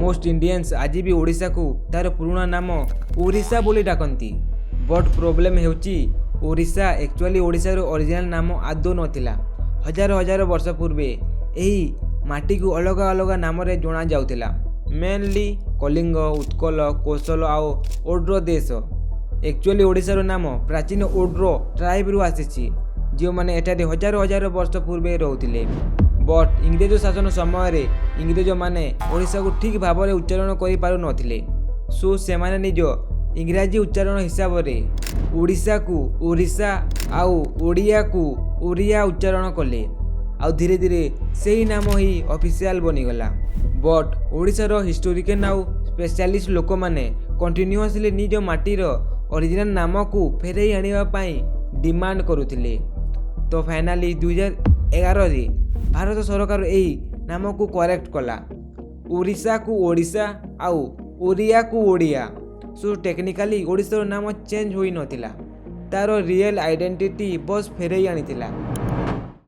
Most Indians आज भी ओडिशा को तार पुराना नाम ओडिशा बोली डाकती। बट प्रोब्लेम हेउची ओडिशा एक्चुअली ओडिशार ओरिजिनल नाम आदौ नथिला। हजार हजार वर्ष पूर्वे एही माटी को अलग अलग नाम रे जणा जाउथिला। मेनली कलिंग, उत्कल, कौशल आउ ओड्र देश। एक्चुअली ओडिशार नाम प्राचीन ओड्र ट्राइब रु आसीछि, जो माने एठारे हजार हजार वर्ष पूर्वे रहउथिले। बट इंग्रेज शासन समय रे इंग्रेज माने ओडिशा को ठीक भाव में उच्चारण करि पारु नथिले। सो से माने निज इंग्राजी उच्चारण हिसाब रे ओडिशा को ओरिशा आउ ओडिया को ओरिया उच्चारण कले। आउ धीरे धीरे सही नाम ही ऑफिशियल बनीगला। बट ओडिशार हिस्टोरिकल आउ स्पेशलिस्ट लोक माने कंटिन्यूअसली निज माटीर ओरिजिनल नाम को फेरई आनिबा पई डिमांड करुथिले। तो फाइनाली 2011 रे भारत सरकार एही नाम को करेक्ट कला। ओडिशा को ओडिशा आउ ओरिया को ओडिया। सो टेक्निकली ओडिशार नाम चेंज होई नथिला, तार रियल आइडेंटिटी बस फेरई आनिथिला।